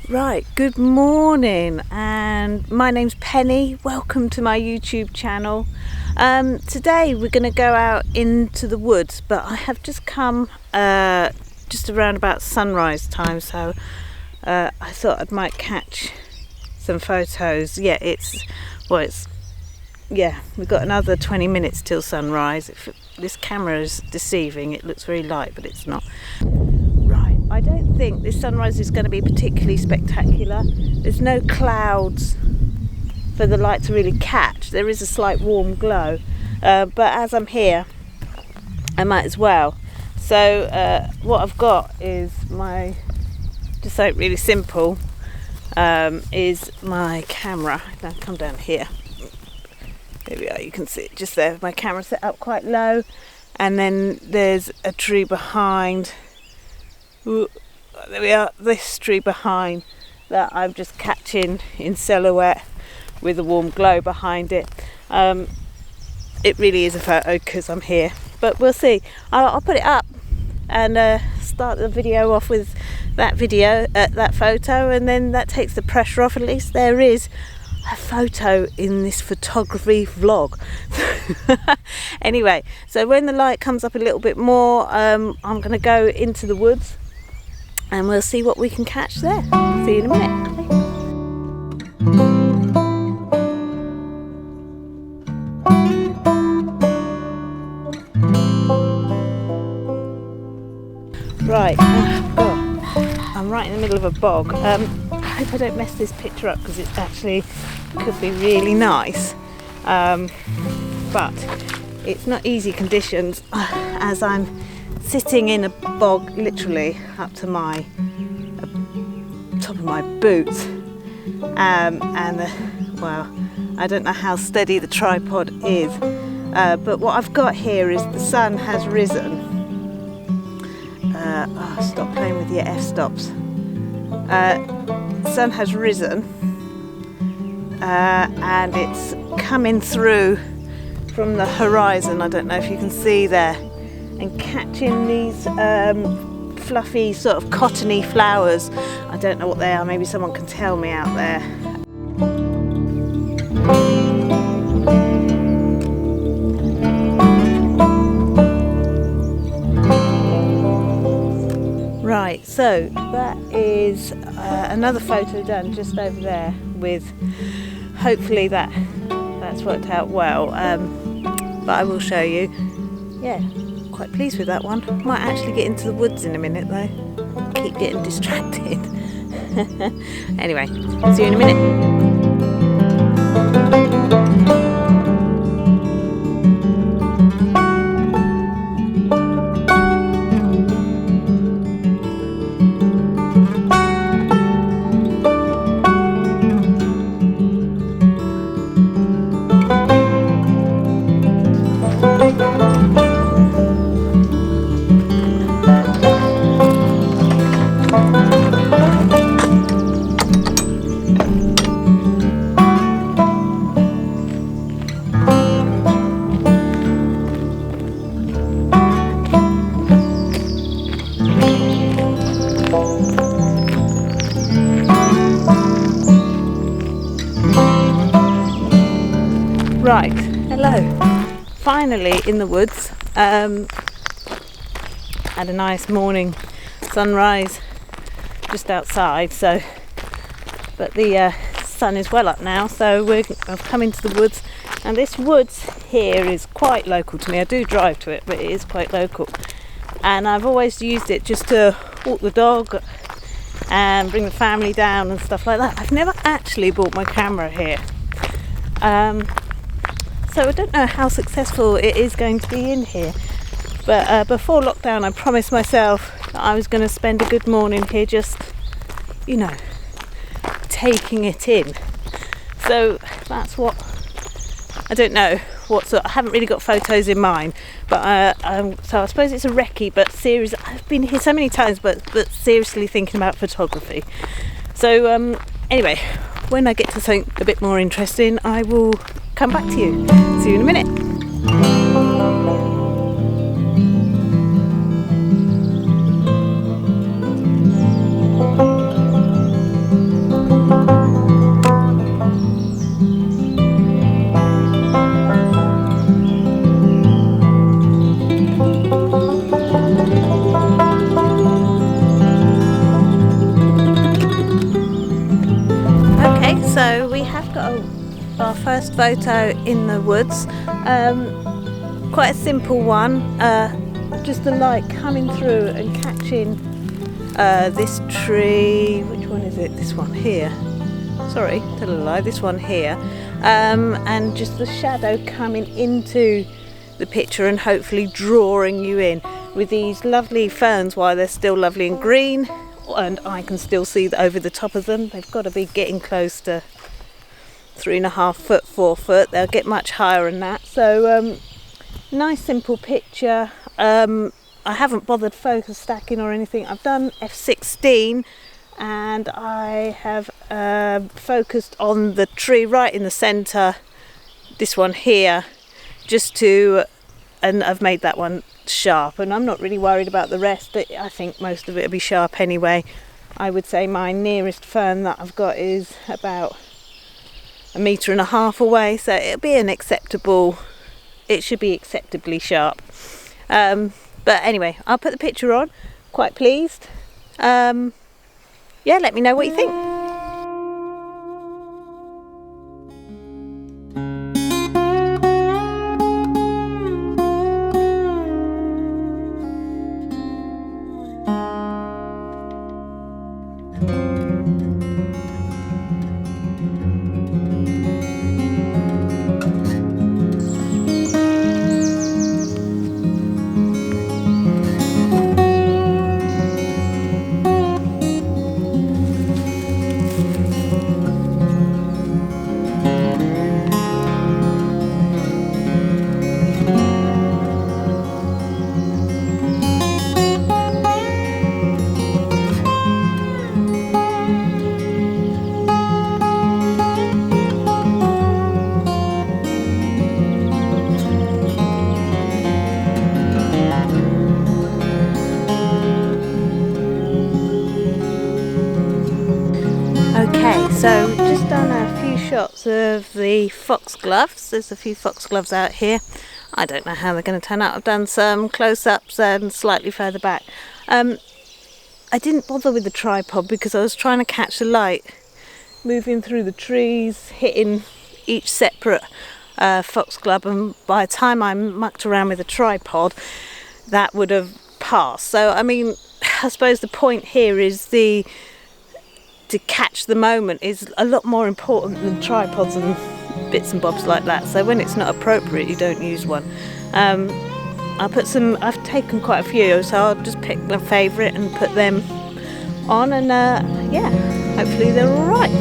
Right, good morning, and my name's Penny. Welcome to my YouTube channel. Today we're going to go out into the woods, but I have just come just around about sunrise time, so I thought I might catch some photos. We've got another 20 minutes till sunrise. This camera is deceiving, it looks very light, but it's not. Right, I don't think this sunrise is going to be particularly spectacular. There's no clouds for the light to really catch. There is a slight warm glow, but as I'm here, I might as well. So what I've got is just something really simple, is my camera. Now come down here. There we are, you can see it just there. My camera set up quite low, and then there's a tree behind. Ooh, there we are, this tree behind that I'm just catching in silhouette with a warm glow behind it. It really is a photo because I'm here, but we'll see. I'll put it up and start the video off with that photo, and then that takes the pressure off. At least there is a photo in this photography vlog. Anyway, so when the light comes up a little bit more, I'm going to go into the woods and we'll see what we can catch there. See you in a minute. Right, I'm right in the middle of a bog. I hope I don't mess this picture up because it actually could be really nice, but it's not easy conditions as I'm sitting in a bog literally up to my top of my boots, well, I don't know how steady the tripod is, but what I've got here is the sun has risen. Stop playing with your f-stops. Sun has risen, and it's coming through from the horizon. I don't know if you can see there, and catching these fluffy sort of cottony flowers. I don't know what they are, maybe someone can tell me out there. Right, so that is another photo done just over there with, hopefully that's worked out well, but I will show you. Yeah, quite pleased with that one. Might actually get into the woods in a minute though. Keep getting distracted. Anyway, see you in a minute. Right, hello. Finally in the woods. Had a nice morning sunrise just outside, but the sun is well up now, so I've come into the woods, and this woods here is quite local to me. I do drive to it, but it is quite local, and I've always used it just to walk the dog and bring the family down and stuff like that. I've never actually brought my camera here. So I don't know how successful it is going to be in here, but before lockdown I promised myself that I was going to spend a good morning here, just, you know, taking it in. So that's what, I don't know what sort, I haven't really got photos in mind, but so I suppose it's a recce, but serious. I've been here so many times, but seriously thinking about photography. So anyway, when I get to something a bit more interesting, I will come back to you. See you in a minute. So we have got our first photo in the woods. Quite a simple one, just the light coming through and catching this tree. Which one is it? This one here. Sorry, tell a lie, this one here. And just the shadow coming into the picture and hopefully drawing you in with these lovely ferns while they're still lovely and green, and I can still see over the top of them. They've got to be getting close to 3.5 foot, 4 foot. They'll get much higher than that. So nice simple picture. I haven't bothered focus stacking or anything. I've done f16 and I have focused on the tree right in the centre, this one here, just to, and I've made that one sharp, and I'm not really worried about the rest. I think most of it will be sharp anyway. I would say my nearest fern that I've got is about 1.5 meters away, so it'll be an acceptable, it should be acceptably sharp. But anyway, I'll put the picture on. Quite pleased. Yeah, let me know what you think. Okay, so just done a few shots of the foxgloves. There's a few foxgloves out here. I don't know how they're going to turn out. I've done some close-ups and slightly further back. I didn't bother with the tripod because I was trying to catch the light moving through the trees, hitting each separate foxglove, and by the time I mucked around with the tripod, that would have passed. So I mean, I suppose the point here is to catch the moment is a lot more important than tripods and bits and bobs like that. So when it's not appropriate, you don't use one. I've taken quite a few, so I'll just pick my favourite and put them on, and yeah, hopefully they're all right.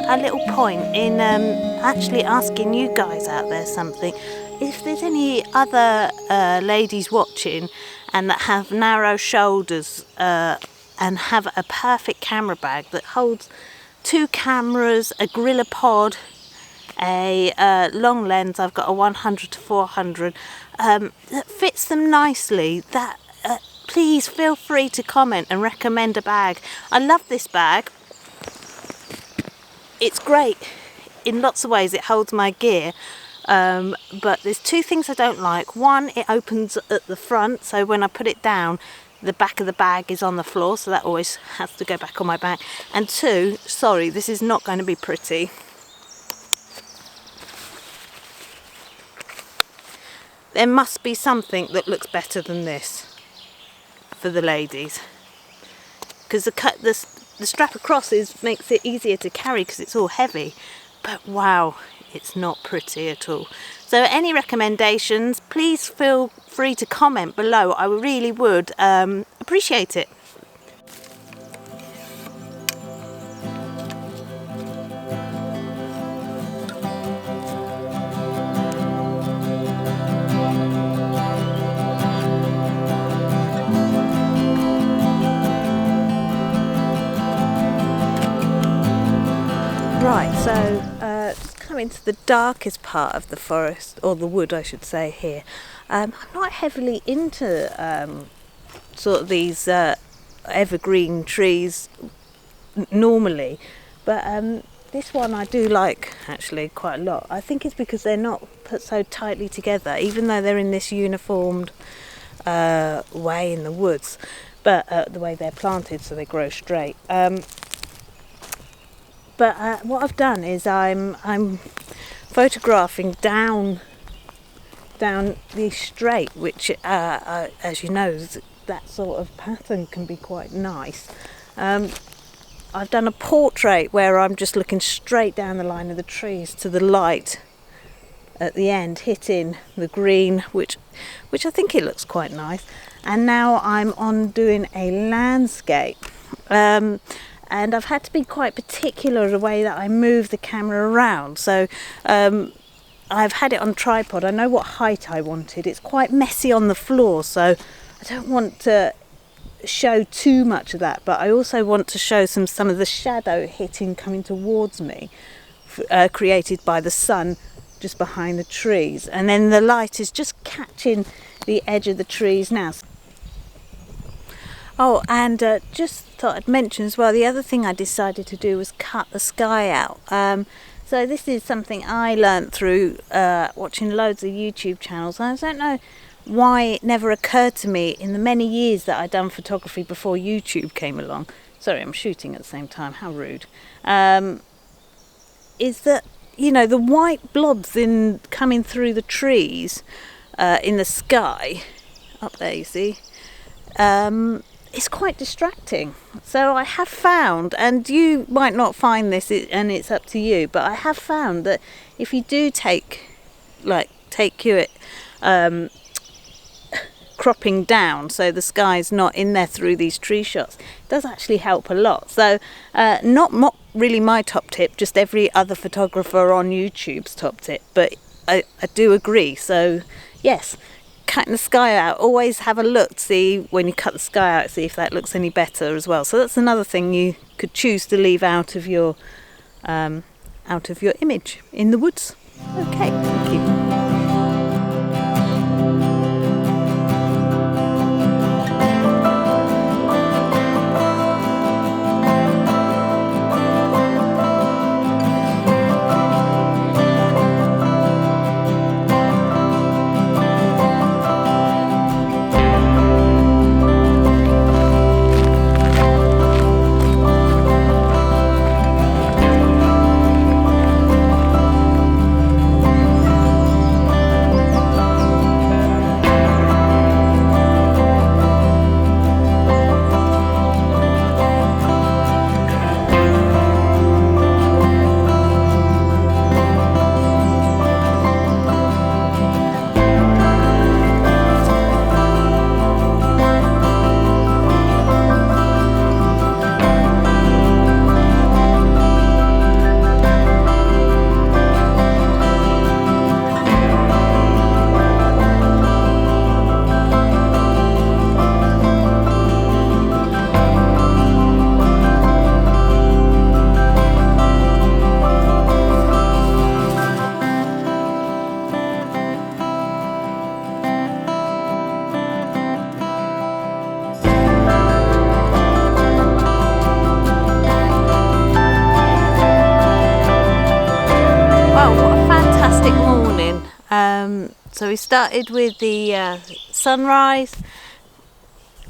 A little point in actually asking you guys out there something. If there's any other ladies watching and that have narrow shoulders and have a perfect camera bag that holds 2 cameras, a gorilla pod, a long lens, I've got a 100-400, that fits them nicely, that please feel free to comment and recommend a bag. I love this bag. It's great in lots of ways. It holds my gear, but there's 2 things I don't like. One, it opens at the front, so when I put it down, the back of the bag is on the floor, so that always has to go back on my back. And 2, sorry, this is not going to be pretty. There must be something that looks better than this for the ladies, because the strap across makes it easier to carry because it's all heavy, but wow, It's not pretty at all. So any recommendations, please feel free to comment below. I really would appreciate it. Right, so just coming to the darkest part of the forest, or the wood I should say here. I'm not heavily into sort of these evergreen trees normally, but this one I do like actually quite a lot. I think it's because they're not put so tightly together, even though they're in this uniformed way in the woods, but the way they're planted so they grow straight. But what I've done is I'm photographing down the straight, which as you know, that sort of pattern can be quite nice. I've done a portrait where I'm just looking straight down the line of the trees to the light at the end hitting the green, which I think it looks quite nice. And now I'm on doing a landscape. And I've had to be quite particular the way that I move the camera around. So I've had it on tripod. I know what height I wanted. It's quite messy on the floor, so I don't want to show too much of that. But I also want to show some of the shadow hitting coming towards me, created by the sun just behind the trees. And then the light is just catching the edge of the trees now. Oh, and just thought I'd mention as well, the other thing I decided to do was cut the sky out. So this is something I learnt through watching loads of YouTube channels. I don't know why it never occurred to me in the many years that I'd done photography before YouTube came along. Sorry, I'm shooting at the same time, how rude. Is that, you know, the white blobs coming through the trees in the sky, up there you see, it's quite distracting. So I have found, and you might not find this, and it's up to you, but I have found that if you do take your cropping down so the sky's not in there through these tree shots, it does actually help a lot. So not really my top tip, just every other photographer on YouTube's top tip, but I do agree. So yes, cutting the sky out, always have a look, see when you cut the sky out, see if that looks any better as well. So that's another thing you could choose to leave out of your image in the woods. Okay, thank you. So we started with the sunrise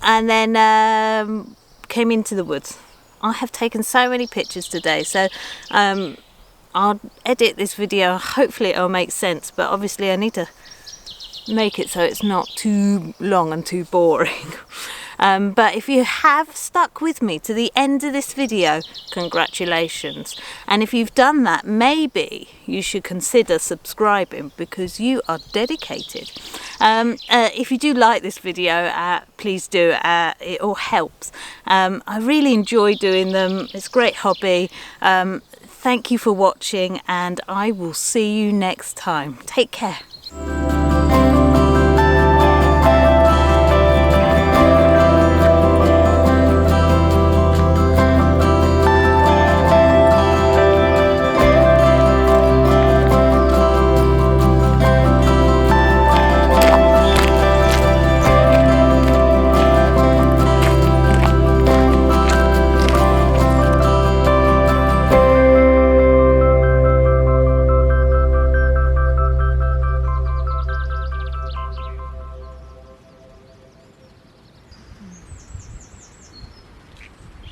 and then came into the woods. I have taken so many pictures today, so I'll edit this video, hopefully it'll make sense, but obviously I need to make it so it's not too long and too boring. But if you have stuck with me to the end of this video, congratulations. And if you've done that, maybe you should consider subscribing, because you are dedicated. If you do like this video, please do. It all helps. I really enjoy doing them. It's a great hobby. Thank you for watching, and I will see you next time. Take care.